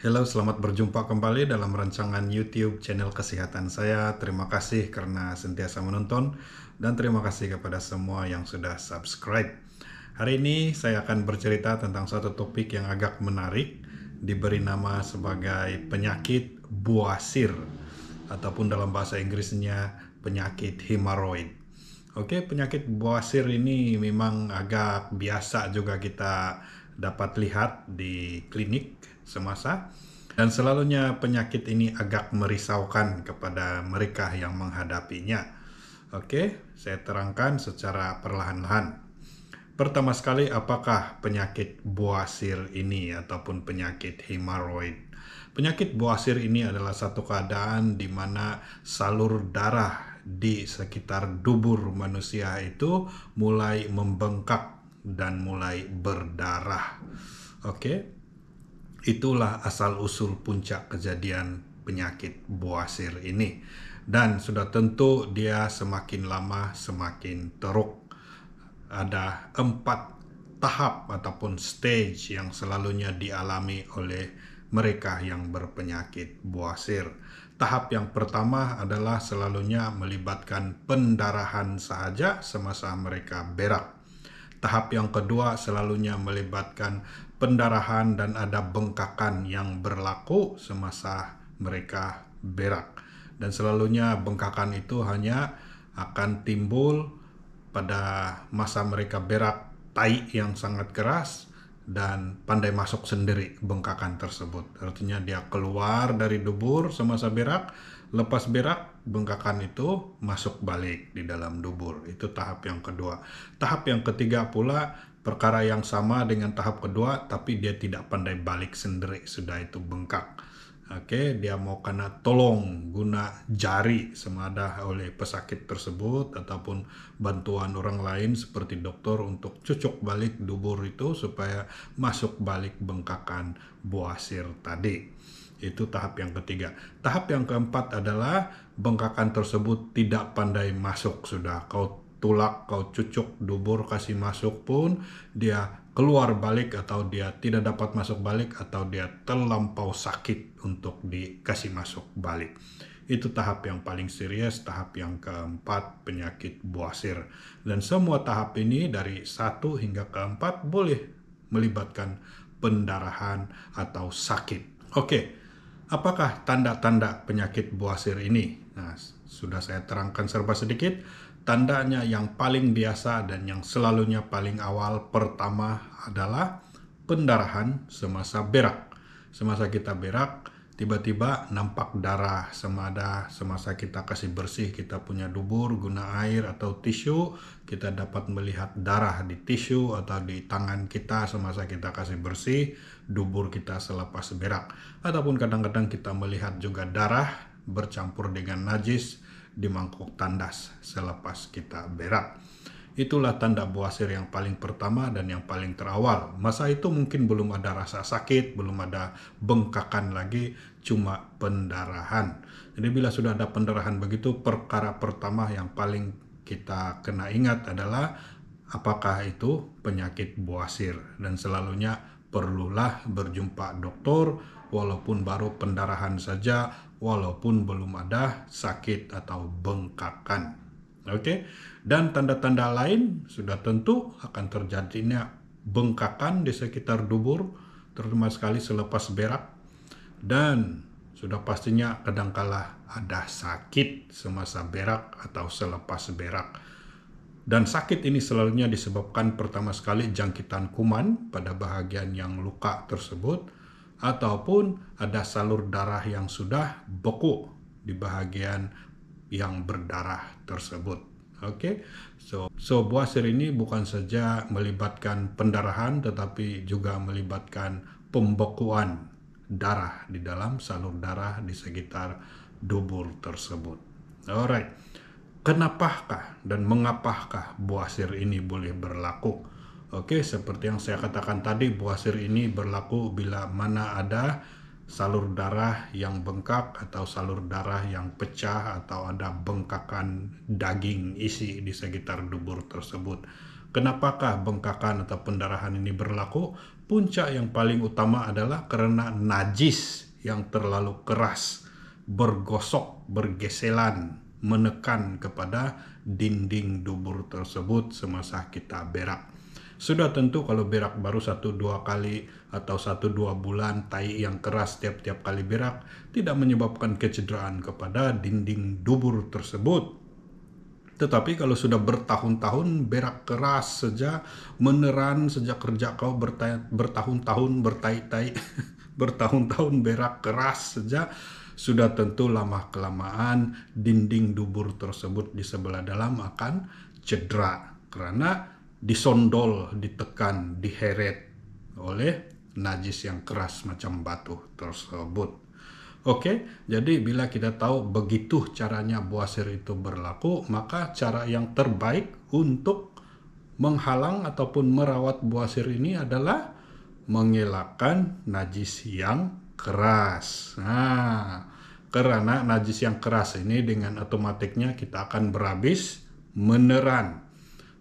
Halo, selamat berjumpa kembali dalam rancangan YouTube channel kesehatan saya. Terima kasih karena sentiasa menonton dan terima kasih kepada semua yang sudah subscribe. Hari ini saya akan bercerita tentang satu topik yang agak menarik, diberi nama sebagai penyakit buasir ataupun dalam bahasa Inggrisnya penyakit hemoroid. Oke, penyakit buasir ini memang agak biasa juga kita dapat lihat di klinik semasa, dan selalunya penyakit ini agak merisaukan kepada mereka yang menghadapinya. Oke, saya terangkan secara perlahan-lahan. Pertama sekali, apakah penyakit buasir ini ataupun penyakit hemoroid? Penyakit buasir ini adalah satu keadaan di mana salur darah di sekitar dubur manusia itu mulai membengkak dan mulai berdarah. Oke, itulah asal-usul puncak kejadian penyakit buasir ini. Dan sudah tentu dia semakin lama semakin teruk. Ada 4 tahap ataupun stage yang selalunya dialami oleh mereka yang berpenyakit buasir. Tahap yang pertama adalah selalunya melibatkan pendarahan sahaja semasa mereka berak. Tahap yang kedua selalunya melibatkan pendarahan dan ada bengkakan yang berlaku semasa mereka berak. Dan selalunya bengkakan itu hanya akan timbul pada masa mereka berak, tai yang sangat keras dan pandai masuk sendiri bengkakan tersebut. Artinya dia keluar dari dubur semasa berak, lepas berak bengkakan itu masuk balik di dalam dubur. Itu tahap yang kedua. Tahap yang ketiga pula perkara yang sama dengan tahap kedua, tapi dia tidak pandai balik sendiri, sudah itu bengkak. Oke, dia mau kena tolong guna jari semada oleh pesakit tersebut ataupun bantuan orang lain seperti dokter untuk cucuk balik dubur itu supaya masuk balik bengkakan buasir tadi. Itu tahap yang ketiga. Tahap yang keempat adalah bengkakan tersebut tidak pandai masuk sudah. Kau tulak, kau cucuk dubur, kasih masuk pun dia keluar balik atau dia tidak dapat masuk balik atau dia terlampau sakit untuk dikasih masuk balik. Itu tahap yang paling serius, tahap yang keempat penyakit buasir. Dan semua tahap ini dari 1 hingga ke-4 boleh melibatkan pendarahan atau sakit. Oke, apakah tanda-tanda penyakit buasir ini? Nah, sudah saya terangkan serba sedikit. Tandanya yang paling biasa dan yang selalunya paling awal pertama adalah pendarahan semasa berak. Semasa kita berak, tiba-tiba nampak darah semasa kita kasih bersih kita punya dubur guna air atau tisu, kita dapat melihat darah di tisu atau di tangan kita semasa kita kasih bersih dubur kita selepas berak. Ataupun kadang-kadang kita melihat juga darah bercampur dengan najis di mangkuk tandas selepas kita berak. Itulah tanda buasir yang paling pertama dan yang paling terawal. Masa itu mungkin belum ada rasa sakit, belum ada bengkakan lagi, cuma pendarahan. Jadi bila sudah ada pendarahan begitu, perkara pertama yang paling kita kena ingat adalah apakah itu penyakit buasir. Dan selalunya perlulah berjumpa dokter walaupun baru pendarahan saja, walaupun belum ada sakit atau bengkakan. Oke, dan tanda-tanda lain sudah tentu akan terjadinya bengkakan di sekitar dubur, terutama sekali selepas berak, dan sudah pastinya kadangkala ada sakit semasa berak atau selepas berak. Dan sakit ini selalunya disebabkan pertama sekali jangkitan kuman pada bahagian yang luka tersebut, ataupun ada salur darah yang sudah beku di bahagian yang berdarah tersebut. Oke, so buasir ini bukan saja melibatkan pendarahan tetapi juga melibatkan pembekuan darah di dalam salur darah di sekitar dubur tersebut. Alright, kenapakah dan mengapakah buasir ini boleh berlaku? Oke, seperti yang saya katakan tadi, buasir ini berlaku bila mana ada salur darah yang bengkak atau salur darah yang pecah atau ada bengkakan daging isi di sekitar dubur tersebut. Kenapakah bengkakan atau pendarahan ini berlaku? Puncak yang paling utama adalah karena najis yang terlalu keras, bergosok, bergeselan, menekan kepada dinding dubur tersebut semasa kita berak. Sudah tentu kalau berak baru 1-2 kali atau 1-2 bulan, tai yang keras tiap-tiap kali berak tidak menyebabkan kecederaan kepada dinding dubur tersebut. Tetapi kalau sudah bertahun-tahun berak keras saja, meneran sejak kerja kau bertahun-tahun bertai-tai, bertahun-tahun berak keras saja, sudah tentu lama-kelamaan dinding dubur tersebut di sebelah dalam akan cedera karena disondol, ditekan, diheret oleh najis yang keras macam batu tersebut. Oke, jadi bila kita tahu begitu caranya buasir itu berlaku, maka cara yang terbaik untuk menghalang ataupun merawat buasir ini adalah mengelakkan najis yang keras. Nah, karena najis yang keras ini dengan otomatiknya kita akan berhabis meneran.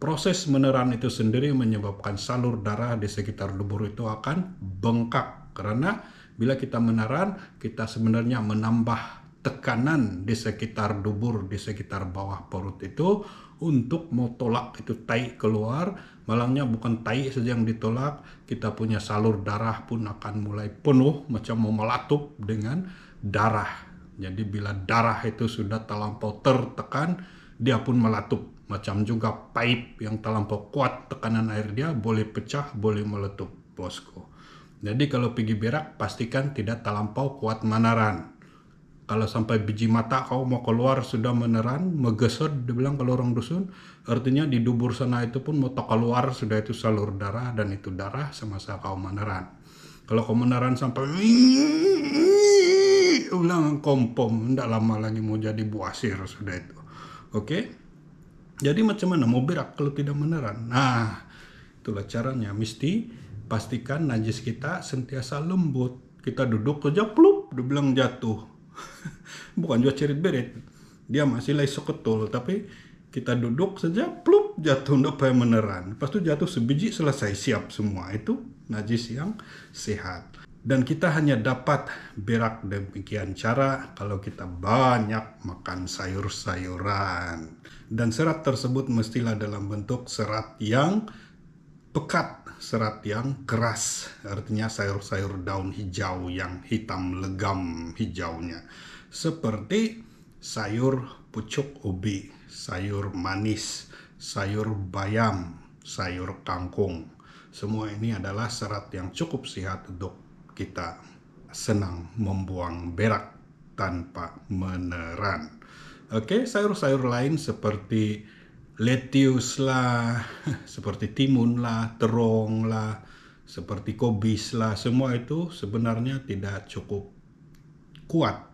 Proses meneran itu sendiri menyebabkan salur darah di sekitar dubur itu akan bengkak karena bila kita meneran, kita sebenarnya menambah tekanan di sekitar dubur, di sekitar bawah perut itu untuk mau tolak itu tai keluar. Malangnya bukan tai saja yang ditolak, kita punya salur darah pun akan mulai penuh, macam mau melatup dengan darah. Jadi bila darah itu sudah terlampau tertekan, dia pun melatup. Macam juga pipe yang terlampau kuat tekanan air dia boleh pecah, boleh meletup, bosku. Jadi kalau pergi berak pastikan tidak terlampau kuat meneran. Kalau sampai biji mata kau mau keluar sudah meneran, megesot, dibilang kalau orang dusun, artinya di dubur sana itu pun mau keluar sudah itu salur darah dan itu darah semasa kau meneran. Kalau kau meneran sampai ulang kompom, tidak lama lagi mau jadi buasir sudah itu. Oke? Jadi macam mana mau berak kalau tidak meneran? Nah, itulah caranya. Mesti pastikan najis kita sentiasa lembut. Kita duduk saja, plup, dia bilang jatuh. Bukan juga cerit beret. Dia masih lagi seketul, tapi kita duduk saja, plup, jatuh, tidak payah meneran. Lepas itu jatuh sebiji, selesai, siap semua. Itu najis yang sehat. Dan kita hanya dapat berak demikian cara kalau kita banyak makan sayur-sayuran. Dan serat tersebut mestilah dalam bentuk serat yang pekat, serat yang keras, artinya sayur-sayur daun hijau yang hitam legam hijaunya, seperti sayur pucuk ubi, sayur manis, sayur bayam, sayur kangkung. Semua ini adalah serat yang cukup sehat untuk kita senang membuang berak tanpa meneran. Oke, sayur-sayur lain seperti lettuce lah, seperti timun lah, terong lah, seperti kobis lah, semua itu sebenarnya tidak cukup kuat,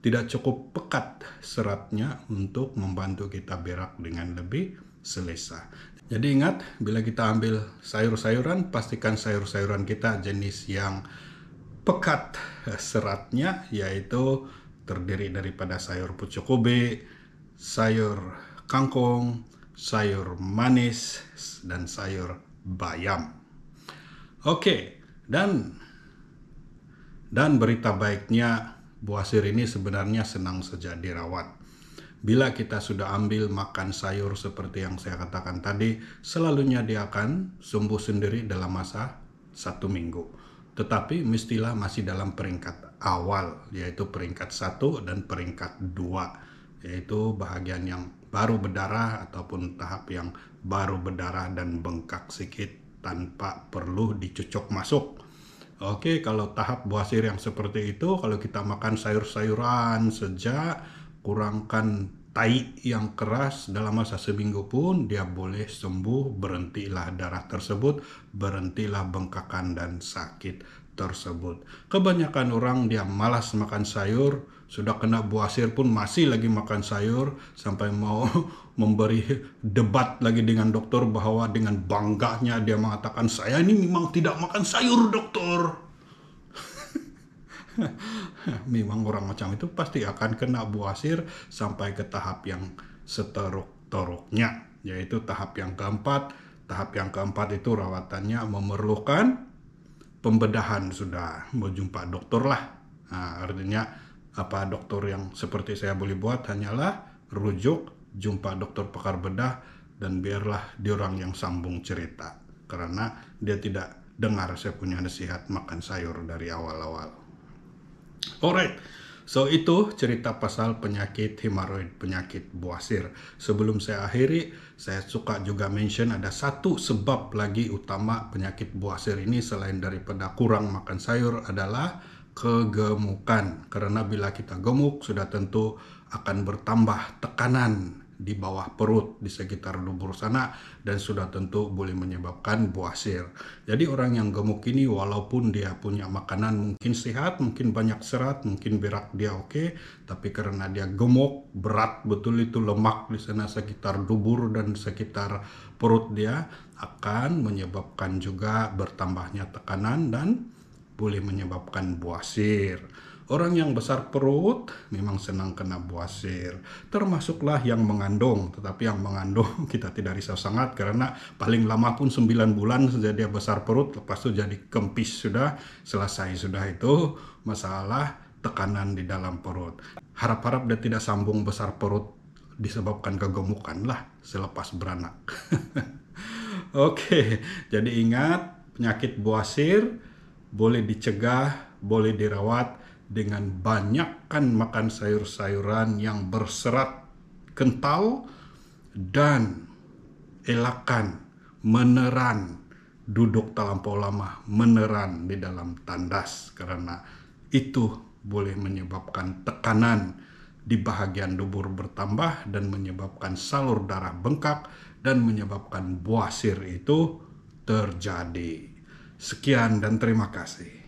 tidak cukup pekat seratnya untuk membantu kita berak dengan lebih selesa. Jadi ingat, bila kita ambil sayur-sayuran, pastikan sayur-sayuran kita jenis yang pekat seratnya, yaitu terdiri daripada sayur pucuk ubi, sayur kangkung, sayur manis, dan sayur bayam. Oke, dan berita baiknya, buasir ini sebenarnya senang saja dirawat. Bila kita sudah ambil makan sayur seperti yang saya katakan tadi, selalunya dia akan sembuh sendiri dalam masa 1 minggu. Tetapi mestilah masih dalam peringkat awal, yaitu peringkat 1 dan peringkat 2, yaitu bahagian yang baru berdarah ataupun tahap yang baru berdarah dan bengkak sedikit tanpa perlu dicucuk masuk. Oke, kalau tahap buasir yang seperti itu, kalau kita makan sayur-sayuran saja, kurangkan tai yang keras dalam masa seminggu pun dia boleh sembuh, berhentilah darah tersebut, berhentilah bengkakan dan sakit tersebut. Kebanyakan orang dia malas makan sayur, sudah kena buasir pun masih lagi makan sayur, sampai mau memberi debat lagi dengan dokter bahwa dengan bangganya dia mengatakan, saya ini memang tidak makan sayur dokter. Memang orang macam itu pasti akan kena buasir sampai ke tahap yang seteruk-teruknya, yaitu tahap yang keempat, Tahap yang keempat itu rawatannya memerlukan pembedahan, sudah mau jumpa dokter lah. Nah, artinya apa dokter yang seperti saya boleh buat hanyalah rujuk, jumpa dokter pakar bedah, dan biarlah diorang yang sambung cerita. Karena dia tidak dengar saya punya nasihat makan sayur dari awal-awal. Alright, so itu cerita pasal penyakit hemoroid, penyakit bawasir. Sebelum saya akhiri, saya suka juga mention ada satu sebab lagi utama penyakit bawasir ini selain daripada kurang makan sayur adalah kegemukan. Karena bila kita gemuk sudah tentu akan bertambah tekanan di bawah perut, di sekitar dubur sana, dan sudah tentu boleh menyebabkan bawasir. Jadi orang yang gemuk ini walaupun dia punya makanan mungkin sehat, mungkin banyak serat, mungkin berat dia oke, tapi karena dia gemuk, berat betul itu lemak di sana sekitar dubur dan sekitar perut dia, akan menyebabkan juga bertambahnya tekanan dan boleh menyebabkan bawasir. Orang yang besar perut memang senang kena bawasir, termasuklah yang mengandung. Tetapi yang mengandung kita tidak risau sangat karena paling lama pun 9 bulan saja dia besar perut, lepas itu jadi kempis sudah, selesai sudah itu masalah tekanan di dalam perut. Harap-harap dia tidak sambung besar perut disebabkan kegemukan lah selepas beranak. Oke, jadi ingat penyakit bawasir boleh dicegah, boleh dirawat dengan banyakkan makan sayur-sayuran yang berserat kental dan elakkan meneran, duduk terlampau lama meneran di dalam tandas karena itu boleh menyebabkan tekanan di bahagian dubur bertambah dan menyebabkan salur darah bengkak dan menyebabkan bawasir itu terjadi. Sekian dan terima kasih.